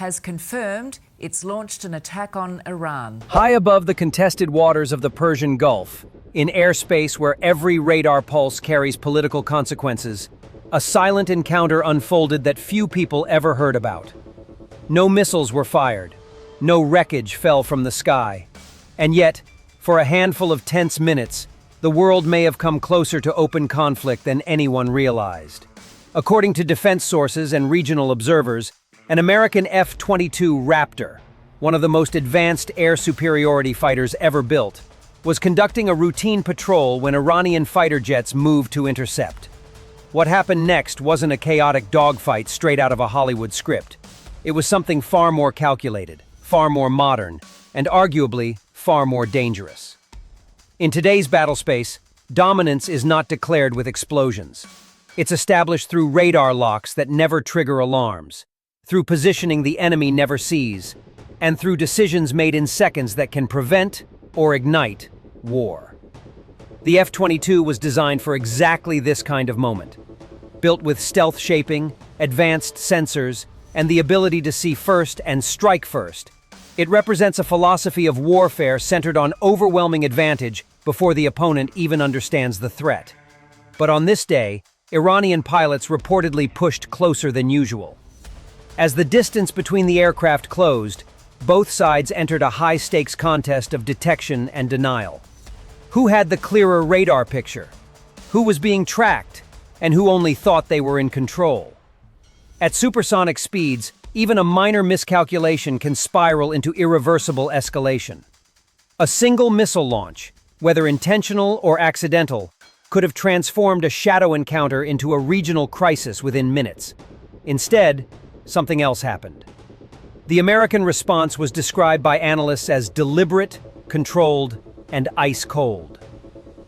has confirmed it's launched an attack on Iran. High above the contested waters of the Persian Gulf, in airspace where every radar pulse carries political consequences, a silent encounter unfolded that few people ever heard about. No missiles were fired. No wreckage fell from the sky. And yet, for a handful of tense minutes, the world may have come closer to open conflict than anyone realized. According to defense sources and regional observers, an American F-22 Raptor, one of the most advanced air superiority fighters ever built, was conducting a routine patrol when Iranian fighter jets moved to intercept. What happened next wasn't a chaotic dogfight straight out of a Hollywood script. It was something far more calculated, far more modern, and arguably far more dangerous. In today's battlespace, dominance is not declared with explosions. It's established through radar locks that never trigger alarms, through positioning the enemy never sees, and through decisions made in seconds that can prevent or ignite war. The F-22 was designed for exactly this kind of moment. Built with stealth shaping, advanced sensors, and the ability to see first and strike first, it represents a philosophy of warfare centered on overwhelming advantage before the opponent even understands the threat. But on this day, Iranian pilots reportedly pushed closer than usual. As the distance between the aircraft closed, both sides entered a high-stakes contest of detection and denial. Who had the clearer radar picture? Who was being tracked? And who only thought they were in control? At supersonic speeds, even a minor miscalculation can spiral into irreversible escalation. A single missile launch, whether intentional or accidental, could have transformed a shadow encounter into a regional crisis within minutes. Instead, something else happened. The American response was described by analysts as deliberate, controlled, and ice-cold.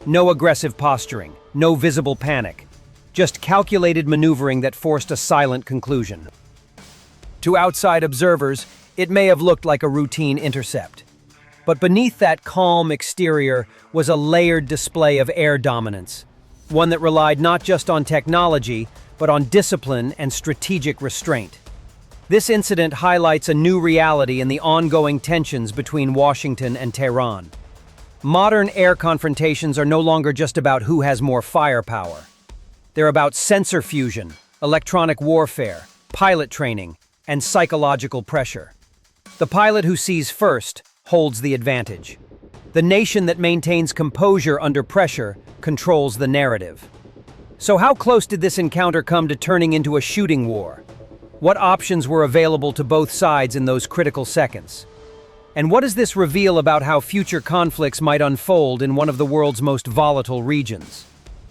No aggressive posturing, no visible panic, just calculated maneuvering that forced a silent conclusion. To outside observers, it may have looked like a routine intercept. But beneath that calm exterior was a layered display of air dominance, one that relied not just on technology, but on discipline and strategic restraint. This incident highlights a new reality in the ongoing tensions between Washington and Tehran. Modern air confrontations are no longer just about who has more firepower. They're about sensor fusion, electronic warfare, pilot training, and psychological pressure. The pilot who sees first holds the advantage. The nation that maintains composure under pressure controls the narrative. So how close did this encounter come to turning into a shooting war? What options were available to both sides in those critical seconds? And what does this reveal about how future conflicts might unfold in one of the world's most volatile regions?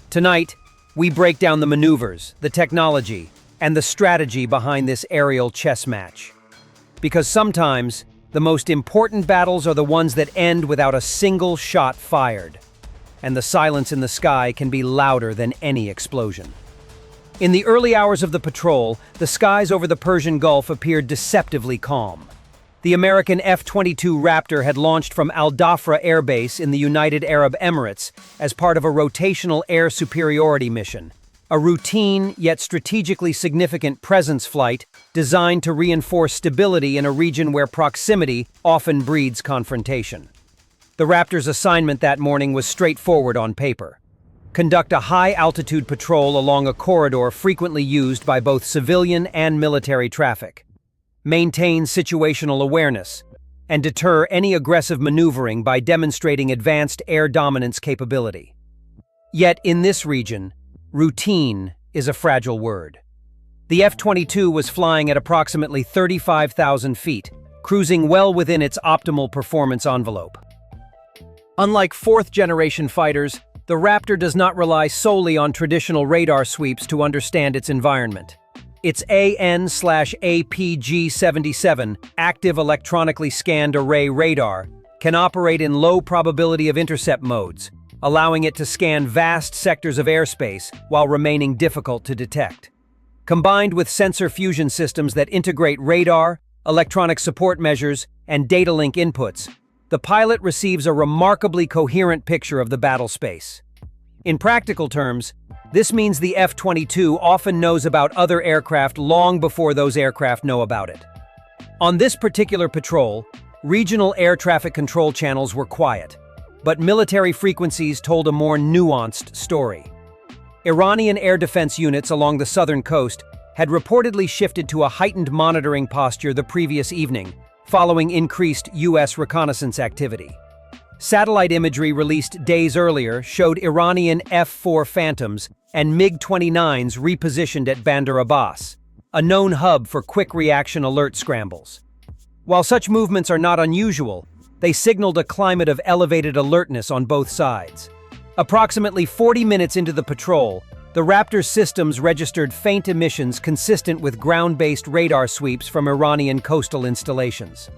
Tonight, we break down the maneuvers, the technology, and the strategy behind this aerial chess match. Because sometimes, the most important battles are the ones that end without a single shot fired. And the silence in the sky can be louder than any explosion. In the early hours of the patrol, the skies over the Persian Gulf appeared deceptively calm. The American F-22 Raptor had launched from Al Dhafra Air Base in the United Arab Emirates as part of a rotational air superiority mission, a routine yet strategically significant presence flight designed to reinforce stability in a region where proximity often breeds confrontation. The Raptor's assignment that morning was straightforward on paper. Conduct a high-altitude patrol along a corridor frequently used by both civilian and military traffic. Maintain situational awareness, and deter any aggressive maneuvering by demonstrating advanced air dominance capability. Yet in this region, routine is a fragile word. The F-22 was flying at approximately 35,000 feet, cruising well within its optimal performance envelope. Unlike fourth-generation fighters, the Raptor does not rely solely on traditional radar sweeps to understand its environment. Its AN/APG-77 active electronically scanned array radar can operate in low probability of intercept modes, allowing it to scan vast sectors of airspace while remaining difficult to detect. Combined with sensor fusion systems that integrate radar, electronic support measures, and data link inputs, the pilot receives a remarkably coherent picture of the battle space. In practical terms, this means the F-22 often knows about other aircraft long before those aircraft know about it. On this particular patrol, regional air traffic control channels were quiet, but military frequencies told a more nuanced story. Iranian air defense units along the southern coast had reportedly shifted to a heightened monitoring posture the previous evening, following increased U.S. reconnaissance activity. Satellite imagery released days earlier showed Iranian F-4 Phantoms and MiG-29s repositioned at Bandar Abbas, a known hub for quick-reaction alert scrambles. While such movements are not unusual, they signaled a climate of elevated alertness on both sides. Approximately 40 minutes into the patrol, the Raptors systems registered faint emissions consistent with ground-based radar sweeps from Iranian coastal installations.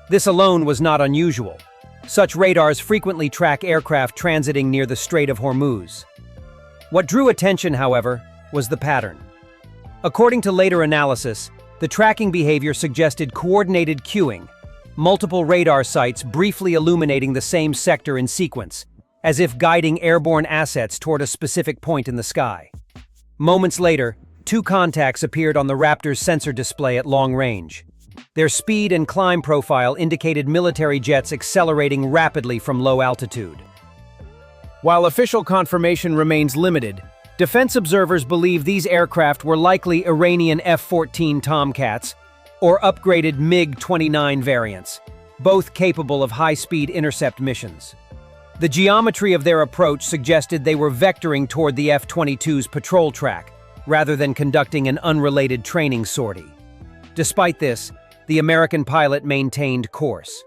This alone was not unusual. Such radars frequently track aircraft transiting near the Strait of Hormuz. What drew attention, however, was the pattern. According to later analysis, the tracking behavior suggested coordinated cueing, multiple radar sites briefly illuminating the same sector in sequence, as if guiding airborne assets toward a specific point in the sky. Moments later, two contacts appeared on the Raptors sensor display at long range. Their speed and climb profile indicated military jets accelerating rapidly from low altitude. While official confirmation remains limited, defense observers believe these aircraft were likely Iranian F-14 Tomcats or upgraded MiG-29 variants, both capable of high-speed intercept missions. The geometry of their approach suggested they were vectoring toward the F-22's patrol track, rather than conducting an unrelated training sortie. Despite this, the American pilot maintained course.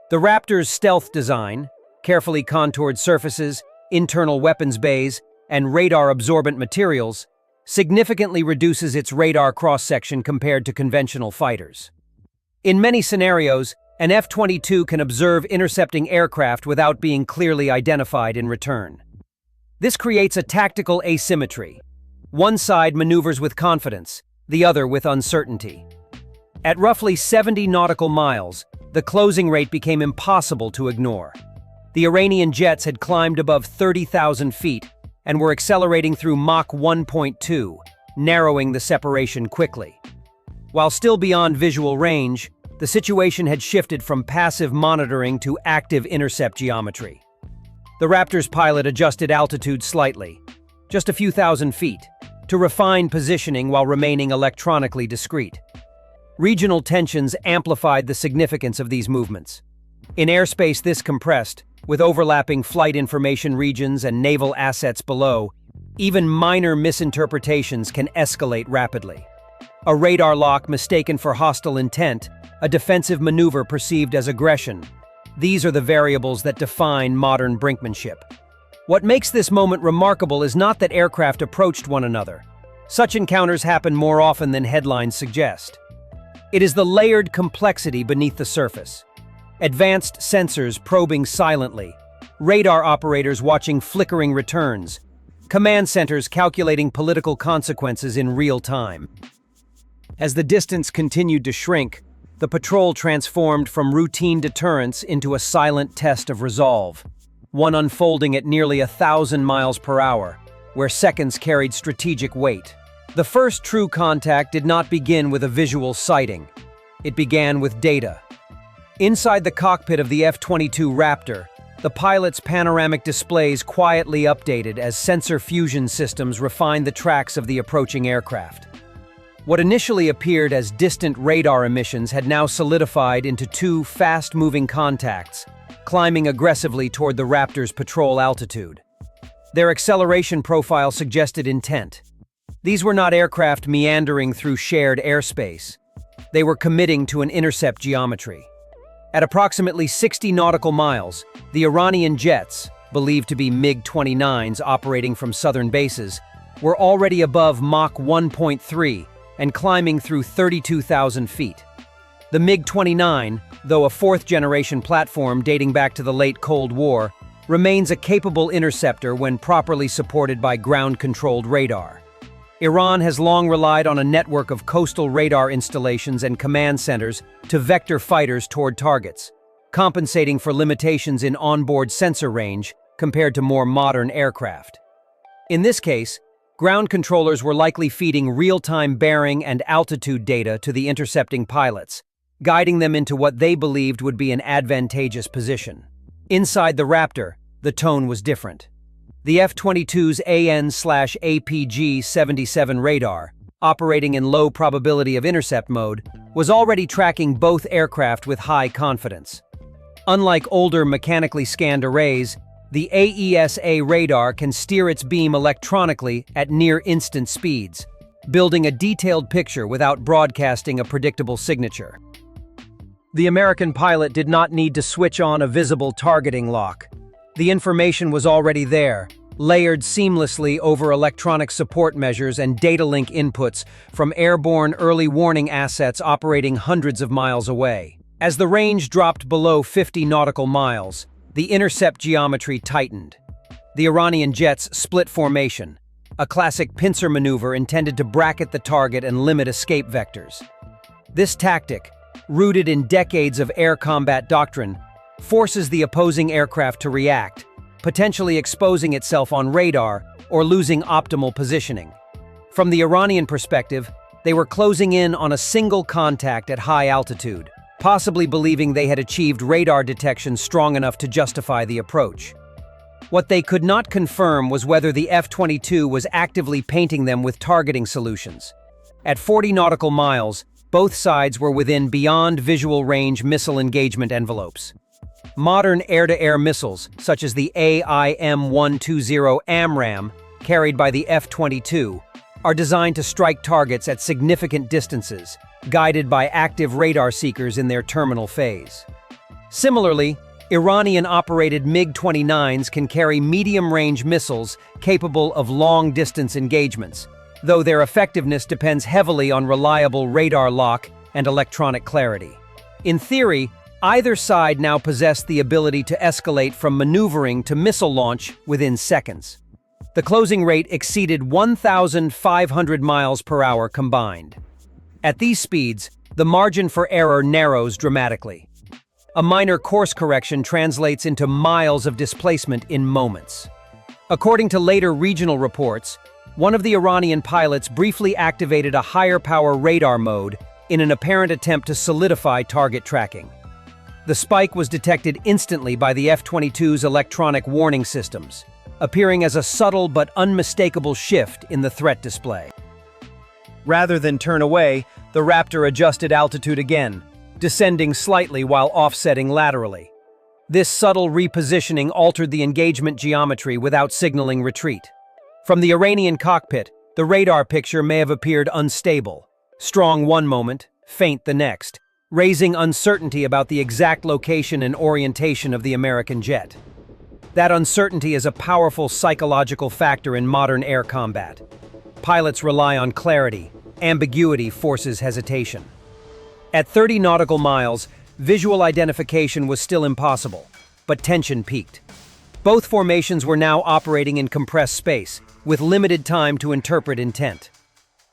The Raptor's stealth design, carefully contoured surfaces, internal weapons bays, and radar-absorbent materials, significantly reduces its radar cross-section compared to conventional fighters. In many scenarios, an F-22 can observe intercepting aircraft without being clearly identified in return. This creates a tactical asymmetry. One side maneuvers with confidence, the other with uncertainty. At roughly 70 nautical miles, the closing rate became impossible to ignore. The Iranian jets had climbed above 30,000 feet and were accelerating through Mach 1.2, narrowing the separation quickly. While still beyond visual range, the situation had shifted from passive monitoring to active intercept geometry. The Raptor's pilot adjusted altitude slightly, just a few thousand feet, to refine positioning while remaining electronically discreet. Regional tensions amplified the significance of these movements. In airspace this compressed, with overlapping flight information regions and naval assets below, even minor misinterpretations can escalate rapidly. A radar lock mistaken for hostile intent, a defensive maneuver perceived as aggression. These are the variables that define modern brinkmanship. What makes this moment remarkable is not that aircraft approached one another. Such encounters happen more often than headlines suggest. It is the layered complexity beneath the surface. Advanced sensors probing silently, radar operators watching flickering returns, command centers calculating political consequences in real time. As the distance continued to shrink, the patrol transformed from routine deterrence into a silent test of resolve, one unfolding at nearly 1,000 miles per hour, where seconds carried strategic weight. The first true contact did not begin with a visual sighting. It began with data. Inside the cockpit of the F-22 Raptor, the pilot's panoramic displays quietly updated as sensor fusion systems refined the tracks of the approaching aircraft. What initially appeared as distant radar emissions had now solidified into two fast-moving contacts, climbing aggressively toward the Raptor's patrol altitude. Their acceleration profile suggested intent. These were not aircraft meandering through shared airspace. They were committing to an intercept geometry. At approximately 60 nautical miles, the Iranian jets, believed to be MiG-29s operating from southern bases, were already above Mach 1.3 and climbing through 32,000 feet. The MiG-29, though a fourth-generation platform dating back to the late Cold War, remains a capable interceptor when properly supported by ground-controlled radar. Iran has long relied on a network of coastal radar installations and command centers to vector fighters toward targets, compensating for limitations in onboard sensor range compared to more modern aircraft. In this case, ground controllers were likely feeding real-time bearing and altitude data to the intercepting pilots, guiding them into what they believed would be an advantageous position. Inside the Raptor, the tone was different. The F-22's AN/APG-77 radar, operating in low probability of intercept mode, was already tracking both aircraft with high confidence. Unlike older mechanically scanned arrays, the AESA radar can steer its beam electronically at near-instant speeds, building a detailed picture without broadcasting a predictable signature. The American pilot did not need to switch on a visible targeting lock. The information was already there, layered seamlessly over electronic support measures and data link inputs from airborne early warning assets operating hundreds of miles away. As the range dropped below 50 nautical miles, the intercept geometry tightened. The Iranian jets split formation, a classic pincer maneuver intended to bracket the target and limit escape vectors. This tactic, rooted in decades of air combat doctrine, forces the opposing aircraft to react, potentially exposing itself on radar or losing optimal positioning. From the Iranian perspective, they were closing in on a single contact at high altitude, possibly believing they had achieved radar detection strong enough to justify the approach. What they could not confirm was whether the F-22 was actively painting them with targeting solutions. At 40 nautical miles, both sides were within beyond visual range missile engagement envelopes. Modern air-to-air missiles, such as the AIM-120 AMRAAM, carried by the F-22, are designed to strike targets at significant distances, guided by active radar seekers in their terminal phase. Similarly, Iranian-operated MiG-29s can carry medium-range missiles capable of long-distance engagements, though their effectiveness depends heavily on reliable radar lock and electronic clarity. In theory, either side now possessed the ability to escalate from maneuvering to missile launch within seconds. The closing rate exceeded 1,500 miles per hour combined. At these speeds, the margin for error narrows dramatically. A minor course correction translates into miles of displacement in moments. According to later regional reports, one of the Iranian pilots briefly activated a higher power radar mode in an apparent attempt to solidify target tracking. The spike was detected instantly by the F-22's electronic warning systems, appearing as a subtle but unmistakable shift in the threat display. Rather than turn away, the Raptor adjusted altitude again, descending slightly while offsetting laterally. This subtle repositioning altered the engagement geometry without signaling retreat. From the Iranian cockpit, the radar picture may have appeared unstable, strong one moment, faint the next, raising uncertainty about the exact location and orientation of the American jet. That uncertainty is a powerful psychological factor in modern air combat. Pilots rely on clarity. Ambiguity forces hesitation. At 30 nautical miles, visual identification was still impossible, but tension peaked. Both formations were now operating in compressed space, with limited time to interpret intent.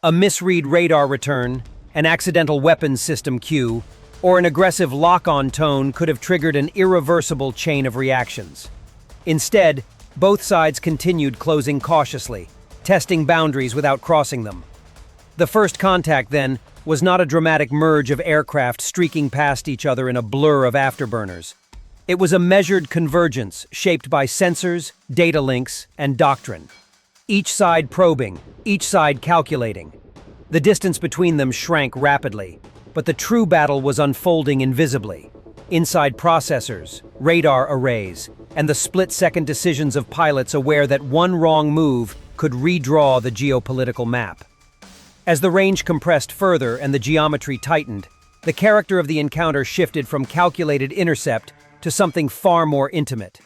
A misread radar return, an accidental weapons system cue, or an aggressive lock-on tone could have triggered an irreversible chain of reactions. Instead, both sides continued closing cautiously, testing boundaries without crossing them. The first contact, then, was not a dramatic merge of aircraft streaking past each other in a blur of afterburners. It was a measured convergence shaped by sensors, data links, and doctrine. Each side probing, each side calculating. The distance between them shrank rapidly, but the true battle was unfolding invisibly. Inside processors, radar arrays, and the split-second decisions of pilots aware that one wrong move could redraw the geopolitical map. As the range compressed further and the geometry tightened, the character of the encounter shifted from calculated intercept to something far more intimate.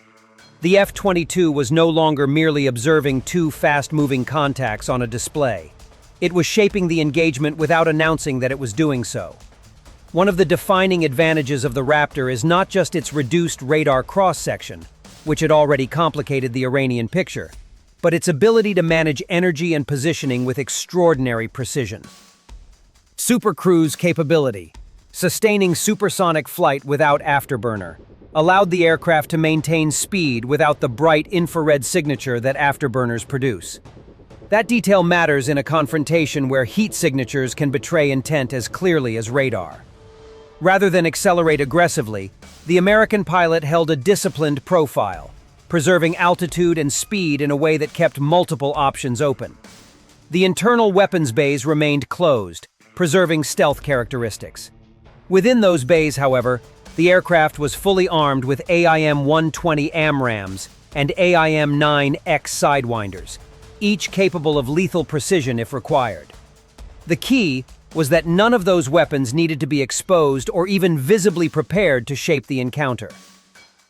The F-22 was no longer merely observing two fast-moving contacts on a display. It was shaping the engagement without announcing that it was doing so. One of the defining advantages of the Raptor is not just its reduced radar cross-section, which had already complicated the Iranian picture, but its ability to manage energy and positioning with extraordinary precision. Supercruise capability, sustaining supersonic flight without afterburner, allowed the aircraft to maintain speed without the bright infrared signature that afterburners produce. That detail matters in a confrontation where heat signatures can betray intent as clearly as radar. Rather than accelerate aggressively, the American pilot held a disciplined profile, preserving altitude and speed in a way that kept multiple options open. The internal weapons bays remained closed, preserving stealth characteristics. Within those bays, however, the aircraft was fully armed with AIM-120 AMRAAMs and AIM-9X Sidewinders, each capable of lethal precision if required. The key was that none of those weapons needed to be exposed or even visibly prepared to shape the encounter.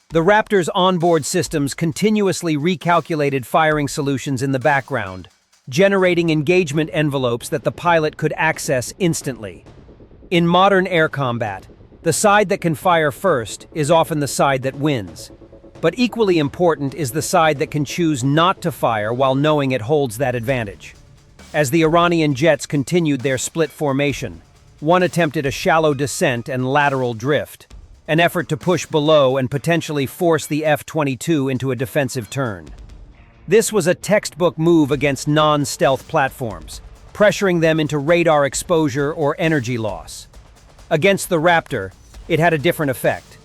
The Raptors' onboard systems continuously recalculated firing solutions in the background, generating engagement envelopes that the pilot could access instantly. In modern air combat, the side that can fire first is often the side that wins. But equally important is the side that can choose not to fire while knowing it holds that advantage. As the Iranian jets continued their split formation, one attempted a shallow descent and lateral drift, an effort to push below and potentially force the F-22 into a defensive turn. This was a textbook move against non-stealth platforms, pressuring them into radar exposure or energy loss. Against the Raptor, it had a different effect.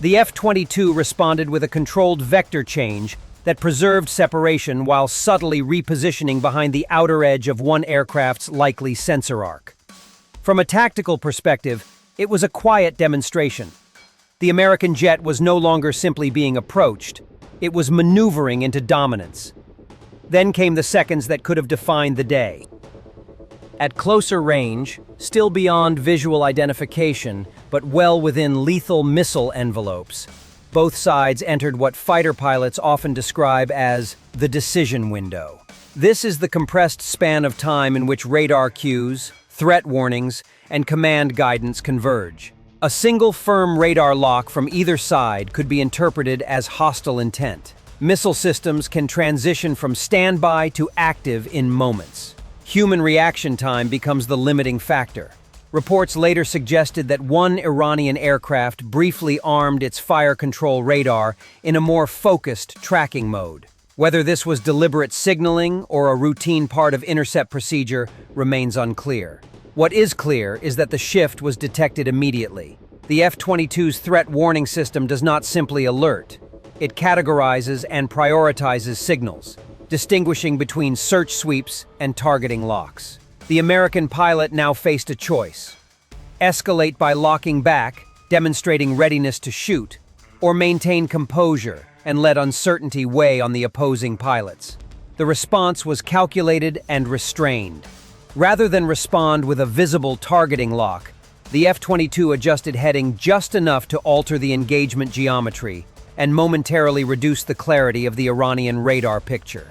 The F-22 responded with a controlled vector change that preserved separation while subtly repositioning behind the outer edge of one aircraft's likely sensor arc. From a tactical perspective, it was a quiet demonstration. The American jet was no longer simply being approached, it was maneuvering into dominance. Then came the seconds that could have defined the day. At closer range, still beyond visual identification, but well within lethal missile envelopes, both sides entered what fighter pilots often describe as the decision window. This is the compressed span of time in which radar cues, threat warnings, and command guidance converge. A single firm radar lock from either side could be interpreted as hostile intent. Missile systems can transition from standby to active in moments. Human reaction time becomes the limiting factor. Reports later suggested that one Iranian aircraft briefly armed its fire control radar in a more focused tracking mode. Whether this was deliberate signaling or a routine part of intercept procedure remains unclear. What is clear is that the shift was detected immediately. The F-22's threat warning system does not simply alert. It categorizes and prioritizes signals, distinguishing between search sweeps and targeting locks. The American pilot now faced a choice: escalate by locking back, demonstrating readiness to shoot, or maintain composure and let uncertainty weigh on the opposing pilots. The response was calculated and restrained. Rather than respond with a visible targeting lock, the F-22 adjusted heading just enough to alter the engagement geometry and momentarily reduce the clarity of the Iranian radar picture.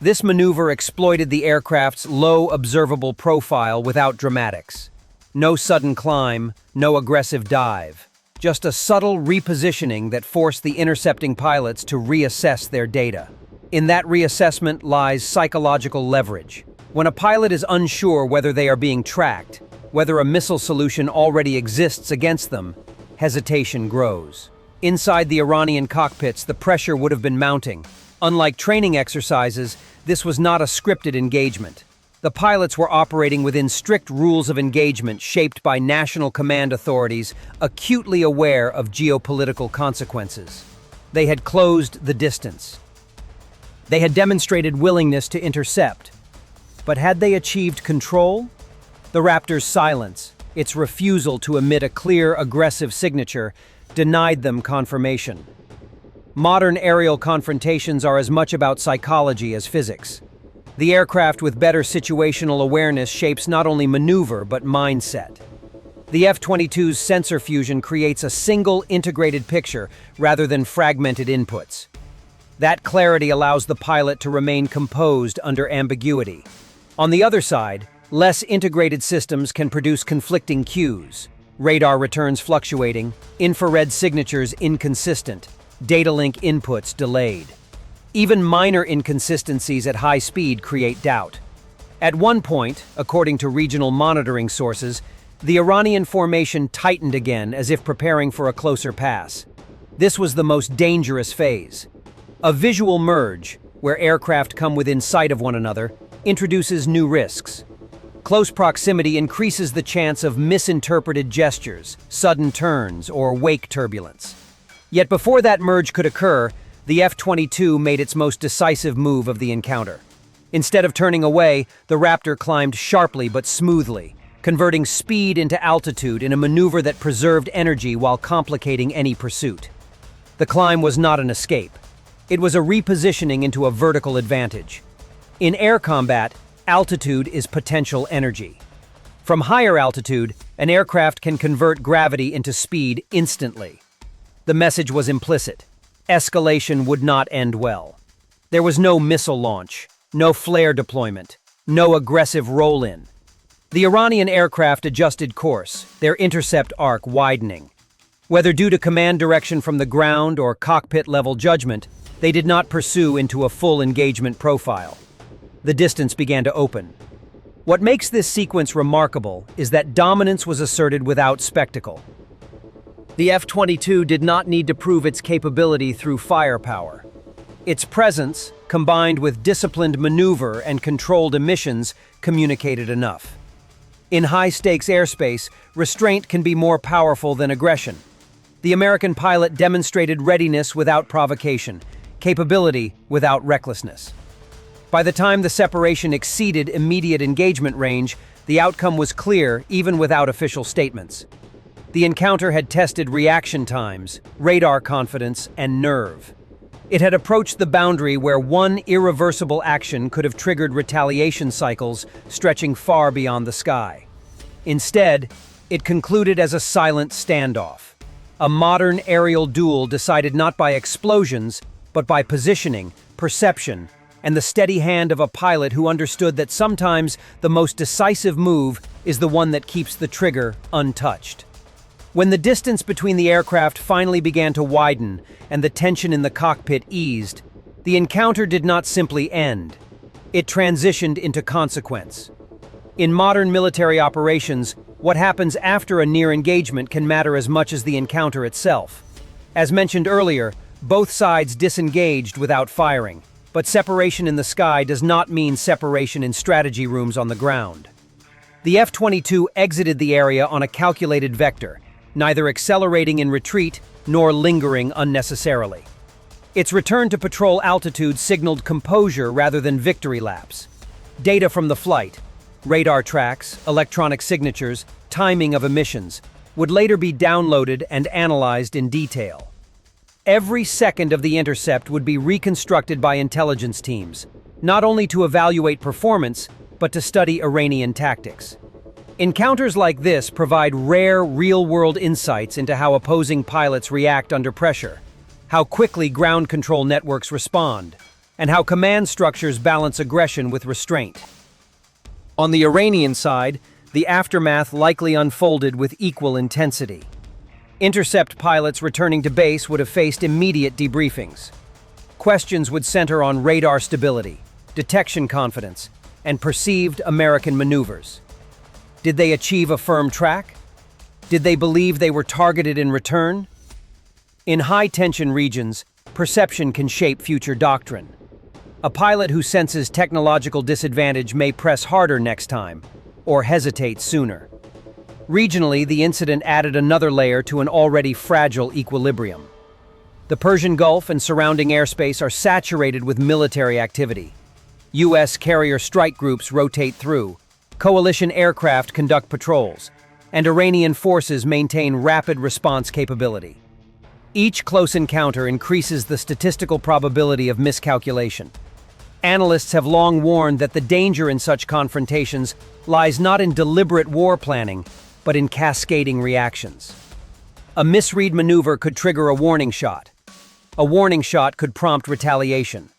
This maneuver exploited the aircraft's low observable profile without dramatics. No sudden climb, no aggressive dive. Just a subtle repositioning that forced the intercepting pilots to reassess their data. In that reassessment lies psychological leverage. When a pilot is unsure whether they are being tracked, whether a missile solution already exists against them, hesitation grows. Inside the Iranian cockpits, the pressure would have been mounting. Unlike training exercises, this was not a scripted engagement. The pilots were operating within strict rules of engagement shaped by national command authorities acutely aware of geopolitical consequences. They had closed the distance. They had demonstrated willingness to intercept. But had they achieved control? The Raptors' silence, its refusal to emit a clear, aggressive signature, denied them confirmation. Modern aerial confrontations are as much about psychology as physics. The aircraft with better situational awareness shapes not only maneuver but mindset. The F-22's sensor fusion creates a single integrated picture rather than fragmented inputs. That clarity allows the pilot to remain composed under ambiguity. On the other side, less integrated systems can produce conflicting cues. Radar returns fluctuating, infrared signatures inconsistent, data link inputs delayed. Even minor inconsistencies at high speed create doubt. At one point, according to regional monitoring sources, the Iranian formation tightened again as if preparing for a closer pass. This was the most dangerous phase. A visual merge, where aircraft come within sight of one another, introduces new risks. Close proximity increases the chance of misinterpreted gestures, sudden turns, or wake turbulence. Yet before that merge could occur, the F-22 made its most decisive move of the encounter. Instead of turning away, the Raptor climbed sharply but smoothly, converting speed into altitude in a maneuver that preserved energy while complicating any pursuit. The climb was not an escape. It was a repositioning into a vertical advantage. In air combat, altitude is potential energy. From higher altitude, an aircraft can convert gravity into speed instantly. The message was implicit. Escalation would not end well. There was no missile launch, no flare deployment, no aggressive roll-in. The Iranian aircraft adjusted course, their intercept arc widening. Whether due to command direction from the ground or cockpit-level judgment, they did not pursue into a full engagement profile. The distance began to open. What makes this sequence remarkable is that dominance was asserted without spectacle. The F-22 did not need to prove its capability through firepower. Its presence, combined with disciplined maneuver and controlled emissions, communicated enough. In high-stakes airspace, restraint can be more powerful than aggression. The American pilot demonstrated readiness without provocation, capability without recklessness. By the time the separation exceeded immediate engagement range, the outcome was clear even without official statements. The encounter had tested reaction times, radar confidence, and nerve. It had approached the boundary where one irreversible action could have triggered retaliation cycles stretching far beyond the sky. Instead, it concluded as a silent standoff, a modern aerial duel decided not by explosions, but by positioning, perception, and the steady hand of a pilot who understood that sometimes the most decisive move is the one that keeps the trigger untouched. When the distance between the aircraft finally began to widen and the tension in the cockpit eased, the encounter did not simply end. It transitioned into consequence. In modern military operations, what happens after a near engagement can matter as much as the encounter itself. As mentioned earlier, both sides disengaged without firing, but separation in the sky does not mean separation in strategy rooms on the ground. The F-22 exited the area on a calculated vector, neither accelerating in retreat nor lingering unnecessarily. Its return to patrol altitude signaled composure rather than victory laps. Data from the flight, radar tracks, electronic signatures, timing of emissions, would later be downloaded and analyzed in detail. Every second of the intercept would be reconstructed by intelligence teams, not only to evaluate performance, but to study Iranian tactics. Encounters like this provide rare, real-world insights into how opposing pilots react under pressure, how quickly ground control networks respond, and how command structures balance aggression with restraint. On the Iranian side, the aftermath likely unfolded with equal intensity. Intercept pilots returning to base would have faced immediate debriefings. Questions would center on radar stability, detection confidence, and perceived American maneuvers. Did they achieve a firm track? Did they believe they were targeted in return? In high-tension regions, perception can shape future doctrine. A pilot who senses technological disadvantage may press harder next time, or hesitate sooner. Regionally, the incident added another layer to an already fragile equilibrium. The Persian Gulf and surrounding airspace are saturated with military activity. U.S. carrier strike groups rotate through, coalition aircraft conduct patrols, and Iranian forces maintain rapid response capability. Each close encounter increases the statistical probability of miscalculation. Analysts have long warned that the danger in such confrontations lies not in deliberate war planning, but in cascading reactions. A misread maneuver could trigger a warning shot. A warning shot could prompt retaliation.